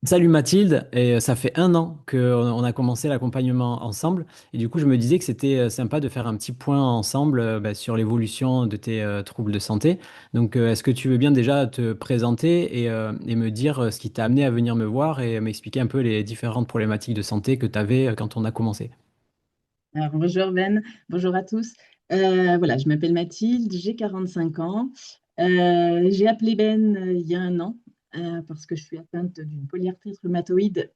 Salut Mathilde, et ça fait un an qu'on a commencé l'accompagnement ensemble et du coup je me disais que c'était sympa de faire un petit point ensemble bah, sur l'évolution de tes troubles de santé. Donc est-ce que tu veux bien déjà te présenter et me dire ce qui t'a amené à venir me voir et m'expliquer un peu les différentes problématiques de santé que tu avais quand on a commencé? Alors, bonjour Ben, bonjour à tous. Voilà, je m'appelle Mathilde, j'ai 45 ans. J'ai appelé Ben il y a un an parce que je suis atteinte d'une polyarthrite rhumatoïde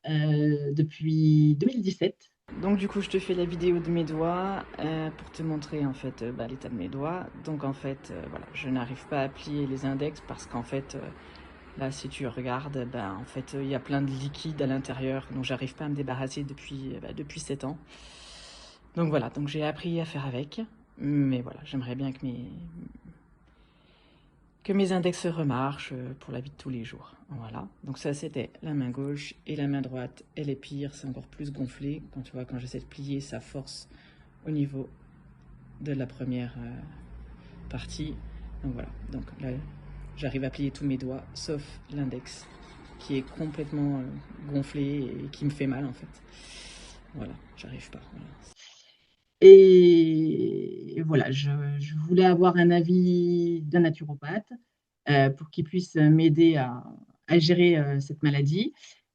depuis 2017. Donc du coup, je te fais la vidéo de mes doigts pour te montrer en fait l'état de mes doigts. Donc en fait, voilà, je n'arrive pas à plier les index parce qu'en fait, là, si tu regardes, en fait, il y a plein de liquide à l'intérieur dont j'arrive pas à me débarrasser depuis 7 ans. Donc voilà, donc j'ai appris à faire avec. Mais voilà, j'aimerais bien que mes index remarchent pour la vie de tous les jours. Voilà, donc ça c'était la main gauche et la main droite, elle est pire, c'est encore plus gonflé. Quand tu vois, quand j'essaie de plier, ça force au niveau de la première partie. Donc voilà, donc là j'arrive à plier tous mes doigts, sauf l'index qui est complètement gonflé et qui me fait mal en fait. Voilà, j'arrive pas. Voilà. Et voilà, je voulais avoir un avis d'un naturopathe pour qu'il puisse m'aider à gérer cette maladie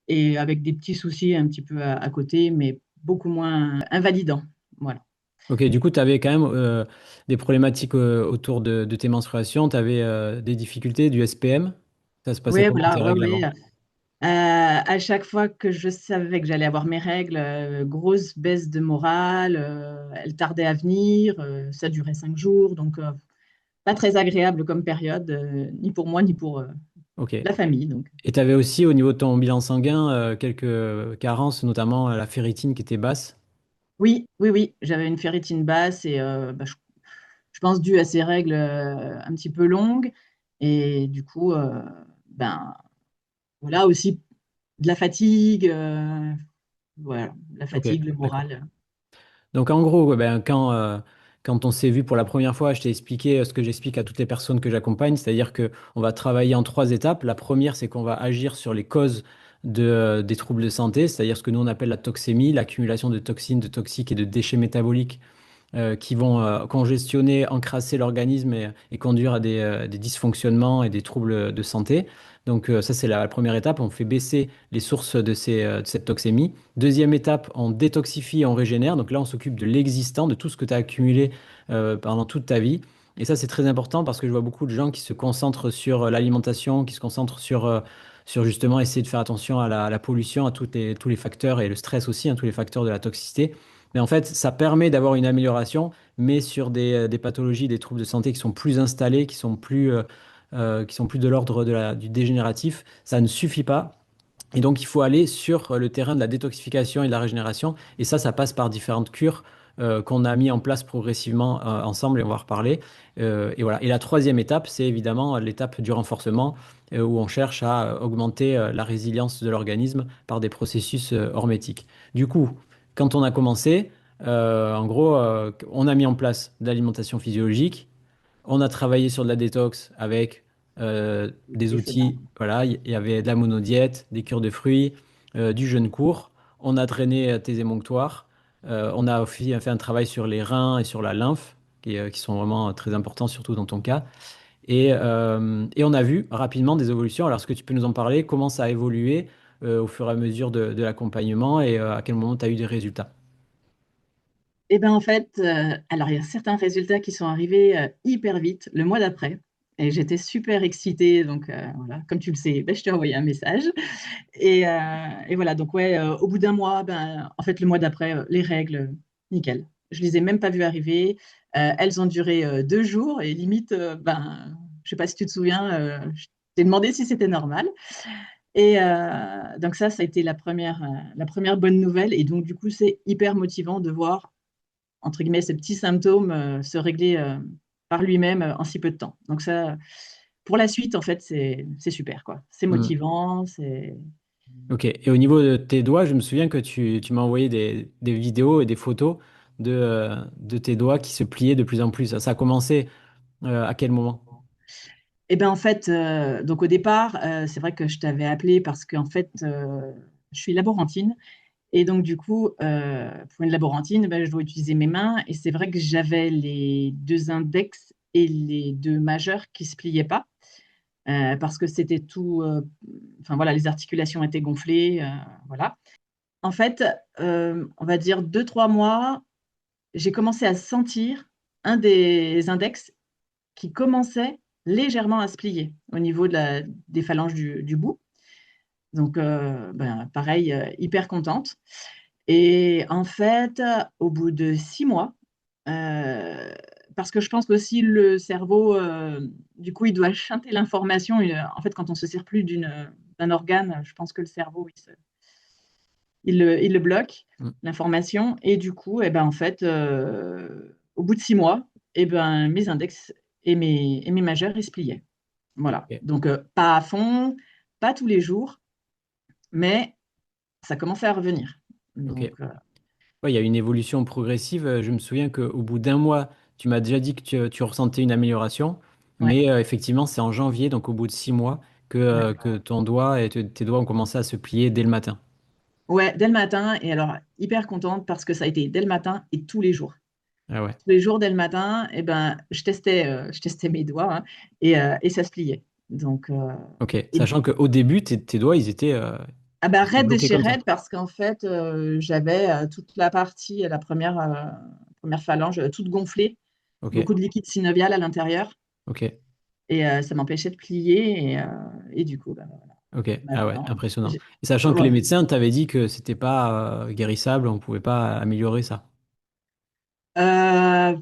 et avec des petits soucis un petit peu à côté, mais beaucoup moins invalidants. Voilà. Ok, du coup tu avais quand même des problématiques autour de tes menstruations, tu avais des difficultés, du SPM. Ça se passait Oui, comment tes voilà, règles oui. avant? À chaque fois que je savais que j'allais avoir mes règles, grosse baisse de morale, elles tardaient à venir, ça durait 5 jours, donc pas très agréable comme période, ni pour moi, ni pour Ok. la famille. Donc. Et tu avais aussi au niveau de ton bilan sanguin quelques carences, notamment la ferritine qui était basse. Oui, oui, oui, j'avais une ferritine basse et je pense dû à ces règles un petit peu longues. Et du coup, ben, voilà aussi de la fatigue, voilà, la Ok, fatigue, le d'accord. moral. Donc en gros, ouais, ben, quand on s'est vu pour la première fois, je t'ai expliqué ce que j'explique à toutes les personnes que j'accompagne, c'est-à-dire que on va travailler en trois étapes. La première, c'est qu'on va agir sur les causes des troubles de santé, c'est-à-dire ce que nous on appelle la toxémie, l'accumulation de toxines, de toxiques et de déchets métaboliques qui vont congestionner, encrasser l'organisme et conduire à des dysfonctionnements et des troubles de santé. Donc ça, c'est la première étape. On fait baisser les sources de cette toxémie. Deuxième étape, on détoxifie et on régénère. Donc là, on s'occupe de l'existant, de tout ce que tu as accumulé pendant toute ta vie. Et ça, c'est très important parce que je vois beaucoup de gens qui se concentrent sur l'alimentation, qui se concentrent sur justement essayer de faire attention à la pollution, à tous les facteurs et le stress aussi, hein, tous les facteurs de la toxicité. Mais en fait, ça permet d'avoir une amélioration, mais sur des pathologies, des troubles de santé qui sont plus installés, qui sont plus de l'ordre du dégénératif, ça ne suffit pas. Et donc, il faut aller sur le terrain de la détoxification et de la régénération. Et ça passe par différentes cures qu'on a mis en place progressivement ensemble, et on va en reparler. Et voilà. Et la troisième étape, c'est évidemment l'étape du renforcement, où on cherche à augmenter la résilience de l'organisme par des processus hormétiques. Du coup, quand on a commencé, en gros, on a mis en place de l'alimentation physiologique, on a travaillé sur de la détox avec des Et c'est là. outils. Voilà, il y avait de la monodiète, des cures de fruits, du jeûne court. On a drainé tes émonctoires. On a aussi fait un travail sur les reins et sur la lymphe, qui sont vraiment très importants, surtout dans ton cas. Et on a vu rapidement des évolutions. Alors, est-ce que tu peux nous en parler? Comment ça a évolué au fur et à mesure de l'accompagnement et à quel moment tu as eu des résultats? Et ben en fait, alors il y a certains résultats qui sont arrivés hyper vite le mois d'après. Et j'étais super excitée, donc voilà, comme tu le sais, ben, je t'ai envoyé un message. Et voilà, donc ouais, au bout d'un mois, ben, en fait, le mois d'après, les règles, nickel. Je les ai même pas vues arriver. Elles ont duré 2 jours et limite, ben, je sais pas si tu te souviens, je t'ai demandé si c'était normal. Et donc ça a été la première bonne nouvelle. Et donc, du coup, c'est hyper motivant de voir, entre guillemets, ce petit symptôme se régler par lui-même en si peu de temps. Donc ça, pour la suite, en fait, c'est super, quoi. C'est Hmm. motivant, c'est... Ok. Et au niveau de tes doigts, je me souviens que tu m'as envoyé des vidéos et des photos de tes doigts qui se pliaient de plus en plus. Ça a commencé à quel moment? Et ben en fait, donc au départ, c'est vrai que je t'avais appelé parce qu'en fait, je suis laborantine. Et donc, du coup, pour une laborantine, ben, je dois utiliser mes mains. Et c'est vrai que j'avais les deux index et les deux majeurs qui ne se pliaient pas parce que c'était tout. Enfin, voilà, les articulations étaient gonflées. Voilà. En fait, on va dire 2, 3 mois, j'ai commencé à sentir un des index qui commençait légèrement à se plier au niveau des phalanges du bout. Donc, ben, pareil, hyper contente. Et en fait, au bout de 6 mois, euh, parce que je pense qu'aussi le cerveau, du coup, il doit chanter l'information. En fait, quand on se sert plus d'un organe, je pense que le cerveau, il le bloque, Mm. l'information. Et du coup, eh ben, en fait, au bout de 6 mois, eh ben, mes index et mes majeurs, ils se pliaient. Voilà. Ok. Donc, pas à fond, pas tous les jours, mais ça commençait à revenir. Ok. Donc, Ouais, il y a une évolution progressive. Je me souviens qu'au bout d'un mois, tu m'as déjà dit que tu ressentais une amélioration, ouais, mais effectivement, c'est en janvier, donc au bout de 6 mois, ouais. que ton doigt et tes doigts ont commencé à se plier dès le matin. Ouais, dès le matin. Et alors, hyper contente parce que ça a été dès le matin et tous les jours. Ah ouais. Tous les jours, dès le matin, eh ben, je testais mes doigts hein, et ça se pliait. Donc, Ok. et- Sachant qu'au début, tes doigts, ah ben, ils étaient raide de bloqués chez comme ça. raide parce qu'en fait, j'avais toute la partie, la première phalange, toute gonflée, Ok. beaucoup de liquide synovial à l'intérieur Ok. et ça m'empêchait de plier. Et du coup, ben, voilà. Ok. Ah ouais, Maintenant, impressionnant. Et sachant que les ouais. médecins t'avaient dit que c'était pas guérissable, on pouvait pas améliorer ça. Euh,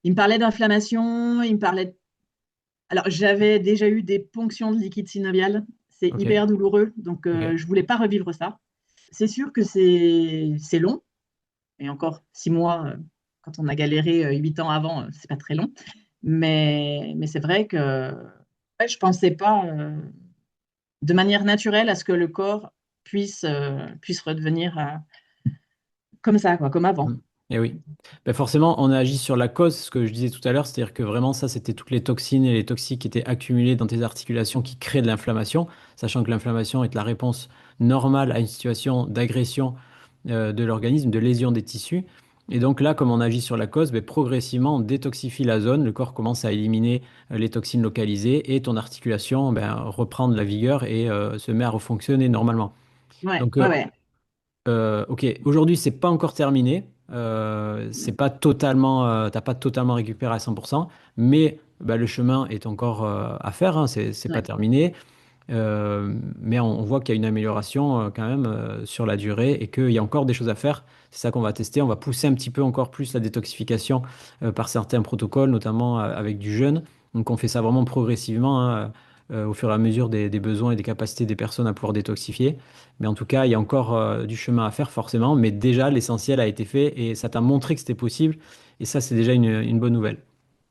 il me parlait d'inflammation, il me parlait. Alors, j'avais déjà eu des ponctions de liquide synovial. C'est Ok. hyper douloureux, donc Ok. je voulais pas revivre ça. C'est sûr que c'est long, et encore 6 mois, quand on a galéré 8 ans avant, c'est pas très long. Mais c'est vrai que ouais, je pensais pas de manière naturelle à ce que le corps puisse redevenir comme ça, quoi, comme avant. Mm. Et oui. Ben forcément, on a agi sur la cause, ce que je disais tout à l'heure, c'est-à-dire que vraiment ça, c'était toutes les toxines et les toxiques qui étaient accumulés dans tes articulations qui créent de l'inflammation, sachant que l'inflammation est la réponse normale à une situation d'agression de l'organisme, de lésion des tissus. Et donc là, comme on agit sur la cause, ben, progressivement, on détoxifie la zone, le corps commence à éliminer les toxines localisées et ton articulation ben, reprend de la vigueur et se met à refonctionner normalement. Ouais, Donc, ouais, ouais. ok, aujourd'hui, c'est pas encore terminé. C'est pas totalement, t'as pas totalement récupéré à 100%, mais bah, le chemin est encore à faire, hein, c'est pas Ouais, terminé. Mais on voit qu'il y a une amélioration quand même sur la durée et qu'il y a encore des choses à faire. C'est ça qu'on va tester. On va pousser un petit peu encore plus la détoxification par certains protocoles, notamment avec du jeûne. Donc on fait ça vraiment progressivement, hein, au fur et à mesure des besoins et des capacités des personnes à pouvoir détoxifier. Mais en tout cas, il y a encore du chemin à faire forcément. Mais déjà, l'essentiel a été fait et ça t'a montré que c'était possible. Et ça, c'est déjà une bonne nouvelle.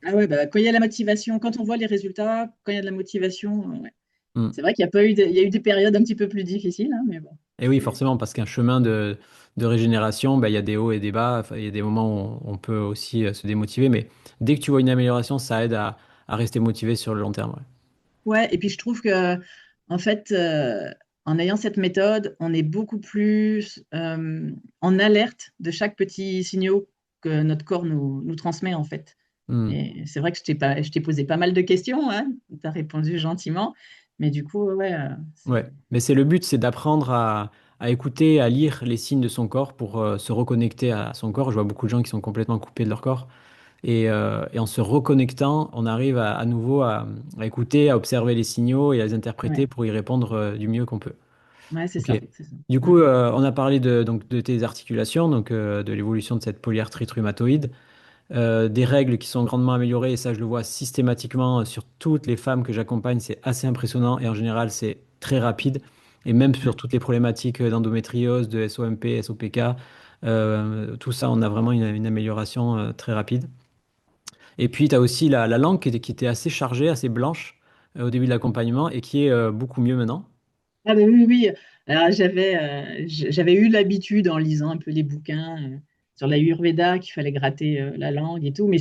ah ouais, bah, quand il y a la motivation, quand on voit les résultats, quand il y a de la motivation, ouais. Mm. C'est vrai qu'il y a pas eu il y a eu des périodes un petit peu plus difficiles, hein, mais bon. Et oui, forcément, parce qu'un chemin de régénération, bah, il y a des hauts et des bas. Enfin, il y a des moments où on peut aussi se démotiver. Mais dès que tu vois une amélioration, ça aide à rester motivé sur le long terme. Ouais. Ouais, et puis je trouve que, en fait, en ayant cette méthode, on est beaucoup plus en alerte de chaque petit signal que notre corps nous transmet, en fait. Hmm. Et c'est vrai que je t'ai posé pas mal de questions, hein, tu as répondu gentiment, mais du coup, ouais, Ouais. Mais c'est le but, c'est d'apprendre à écouter, à lire les signes de son corps pour se reconnecter à son corps. Je vois beaucoup de gens qui sont complètement coupés de leur corps. Et en se reconnectant, on arrive à nouveau à écouter, à observer les signaux et à les interpréter ouais, pour y répondre du mieux qu'on peut. ouais, c'est Ok. ça, c'est ça. Du Mm. coup, on a parlé donc, de tes articulations, donc de l'évolution de cette polyarthrite rhumatoïde, des règles qui sont grandement améliorées, et ça, je le vois systématiquement sur toutes les femmes que j'accompagne, c'est assez impressionnant, et en général, c'est très rapide, et même Ouais. sur toutes les problématiques d'endométriose, de SOMP, SOPK, tout ça, on a vraiment une amélioration très rapide. Et puis, tu as aussi la langue qui était assez chargée, assez blanche au début de l'accompagnement, et qui est beaucoup mieux maintenant. Ah ben oui, oui. Alors, j'avais eu l'habitude en lisant un peu les bouquins sur la Ayurveda qu'il fallait gratter la langue et tout, mais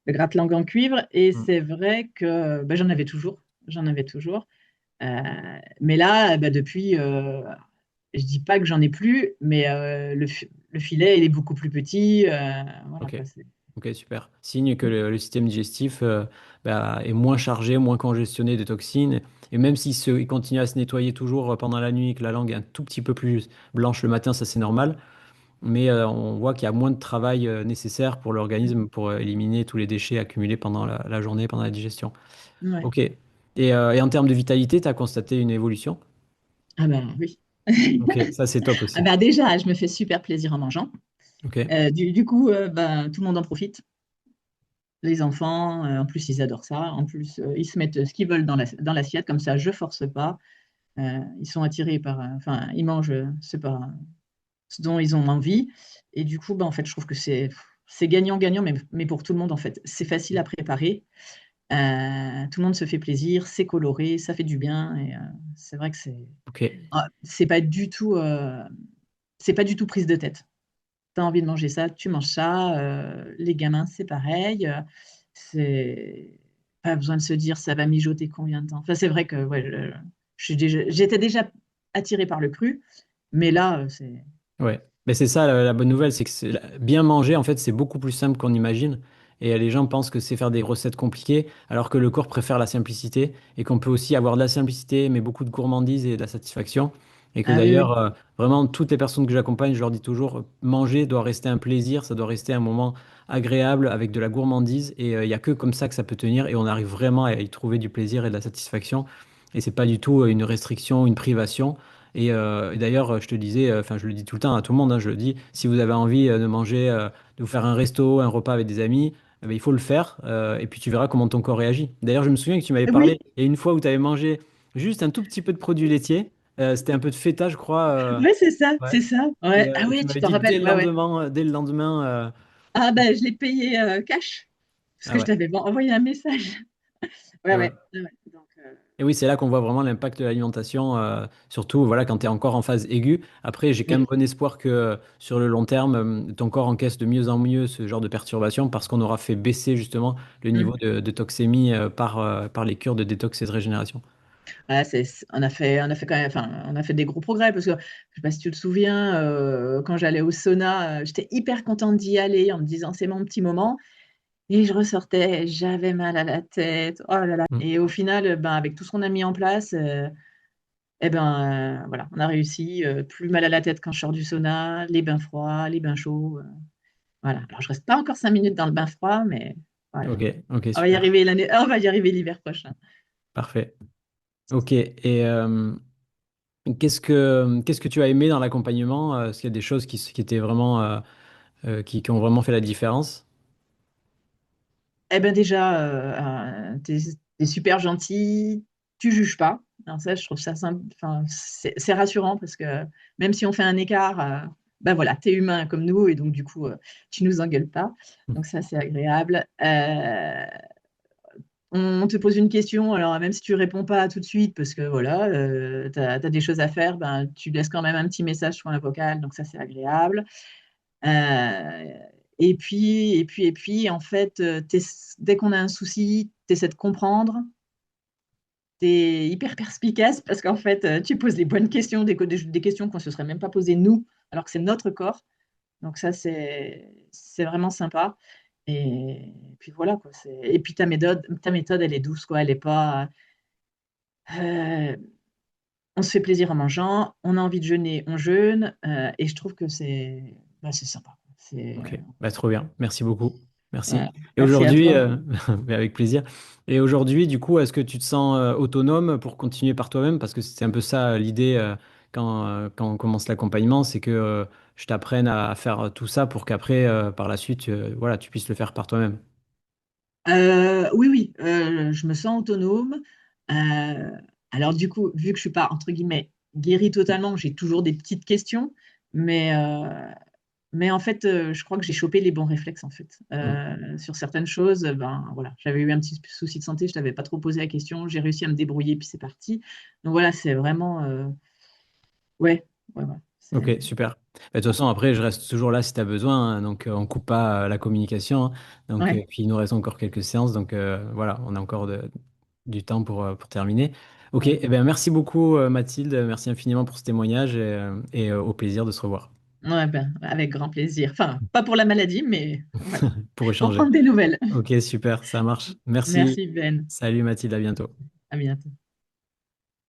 le gratte-langue en cuivre. Et Mm. c'est vrai que ben, j'en avais toujours. J'en avais toujours. Euh, mais là, ben, depuis, je dis pas que j'en ai plus, mais le filet, il est beaucoup plus petit. Voilà, Ok. quoi, Ok, super. Signe que le système digestif bah, est moins chargé, moins congestionné de toxines. Et même il continue à se nettoyer toujours pendant la nuit, que la langue est un tout petit peu plus blanche le matin, ça c'est normal. Mais on voit qu'il y a moins de travail nécessaire pour l'organisme pour éliminer tous les déchets accumulés pendant la journée, pendant la digestion. ouais. Ok. Et en termes de vitalité, tu as constaté une évolution? Ah ben oui. Ok, ça c'est top Ah aussi. ben déjà, je me fais super plaisir en mangeant. Ok. Du coup, ben, tout le monde en profite. Les enfants, en plus, ils adorent ça. En plus, ils se mettent ce qu'ils veulent dans l'assiette, comme ça, je force pas. Ils sont attirés par, enfin, ils mangent, c'est pas ce dont ils ont envie. Et du coup, ben, en fait, je trouve que c'est gagnant-gagnant, mais pour tout le monde, en fait. C'est facile à préparer. Tout le monde se fait plaisir, c'est coloré, ça fait du bien. Et c'est vrai que Ok. c'est pas du tout prise de tête. Tu as envie de manger ça, tu manges ça. Les gamins, c'est pareil. C'est pas besoin de se dire ça va mijoter combien de temps. Enfin, c'est vrai que ouais, j'étais déjà attirée par le cru, mais là, c'est. Ouais, mais c'est ça la bonne nouvelle, c'est que bien manger, en fait, c'est beaucoup plus simple qu'on imagine. Et les gens pensent que c'est faire des recettes compliquées, alors que le corps préfère la simplicité et qu'on peut aussi avoir de la simplicité, mais beaucoup de gourmandise et de la satisfaction. Et que Ah oui, d'ailleurs, oui. vraiment, toutes les personnes que j'accompagne, je leur dis toujours, manger doit rester un plaisir, ça doit rester un moment agréable avec de la gourmandise. Et il n'y a que comme ça que ça peut tenir et on arrive vraiment à y trouver du plaisir et de la satisfaction. Et c'est pas du tout une restriction, une privation. Et d'ailleurs, je te disais, enfin, je le dis tout le temps à tout le monde, hein, je le dis, si vous avez envie de manger, de vous faire un resto, un repas avec des amis, eh ben, il faut le faire, et puis tu verras comment ton corps réagit. D'ailleurs, je me souviens que tu m'avais parlé, Oui, il y a une fois où tu avais mangé juste un tout petit peu de produits laitiers, c'était un peu de feta, je crois, ouais, c'est ça, ouais. c'est ça. Ouais. Ah Et tu oui, tu m'avais t'en dit que rappelles. Ouais, ouais. dès le lendemain, Ah ben, je l'ai payé cash, parce ah que je ouais. t'avais envoyé un message. Ouais, Et ouais. ouais. Ouais, ouais. Donc, Et oui, c'est là qu'on voit vraiment l'impact de l'alimentation, surtout voilà, quand tu es encore en phase aiguë. Après, j'ai quand même oui. bon espoir que sur le long terme, ton corps encaisse de mieux en mieux ce genre de perturbations parce qu'on aura fait baisser justement le niveau Mm. de toxémie par les cures de détox et de régénération. Ouais, on a fait quand même, enfin, on a fait des gros progrès parce que je sais pas si tu te souviens, quand j'allais au sauna, j'étais hyper contente d'y aller en me disant c'est mon petit moment. Et je ressortais, j'avais mal à la tête. Oh là là. Mm. Et au final, ben, avec tout ce qu'on a mis en place, eh ben, voilà, on a réussi. Plus mal à la tête quand je sors du sauna, les bains froids, les bains chauds. Voilà. Alors, je reste pas encore 5 minutes dans le bain froid, mais voilà. Ok, ok, On va y super. arriver on va y arriver l'hiver prochain. Parfait. Ok. Et qu'est-ce que tu as aimé dans l'accompagnement? Est-ce qu'il y a des choses qui étaient vraiment qui ont vraiment fait la différence? Eh ben déjà, t'es super gentil, tu juges pas. Alors ça, je trouve ça simple, enfin, c'est rassurant parce que même si on fait un écart, ben voilà, t'es humain comme nous et donc du coup, tu nous engueules pas. Mm. Donc ça, c'est agréable. On te pose une question, alors même si tu réponds pas tout de suite parce que voilà, t'as des choses à faire, ben tu laisses quand même un petit message sur un vocal, donc ça, c'est agréable. Euh, et puis, en fait, dès qu'on a un souci, tu essaies de comprendre, tu es hyper perspicace parce qu'en fait, tu poses les bonnes questions, des questions qu'on ne se serait même pas posées nous, alors que c'est notre corps. Donc ça, c'est vraiment sympa. Et puis voilà, quoi. Et puis ta méthode, elle est douce, quoi. Elle est pas. euh, on se fait plaisir en mangeant, on a envie de jeûner, on jeûne. Et je trouve que c'est sympa. Ok, bah, trop bien. Merci beaucoup. Merci. Voilà. Et Merci à aujourd'hui, toi. mais avec plaisir. Et aujourd'hui, du coup, est-ce que tu te sens autonome pour continuer par toi-même? Parce que c'est un peu ça l'idée quand on commence l'accompagnement, c'est que je t'apprenne à faire tout ça pour qu'après, par la suite, voilà, tu puisses le faire par toi-même. Oui, oui, je me sens autonome. Euh, alors du coup, vu que je suis pas, entre guillemets, guérie totalement, j'ai toujours des petites questions, mais, euh, mais en fait, je crois que j'ai chopé les bons réflexes, en fait. Mm. Sur certaines choses, ben voilà, j'avais eu un petit souci de santé, je t'avais pas trop posé la question, j'ai réussi à me débrouiller, puis c'est parti. Donc voilà, c'est vraiment, ouais, ouais, ouais. Ok, super. De toute façon, après, je reste toujours là si tu as besoin, hein, donc on coupe pas la communication, hein. Donc, Ouais, puis il nous reste encore quelques séances, donc voilà, on a encore du temps pour terminer. Ok, ouais. eh ben, merci beaucoup Mathilde, merci infiniment pour ce témoignage et au plaisir de se revoir, Ouais, ben, avec grand plaisir. Enfin, pas pour la maladie, mais voilà, pour pour échanger. prendre des nouvelles. Ok, super, ça marche. Merci. Merci Ben. Salut Mathilde, à bientôt. À bientôt.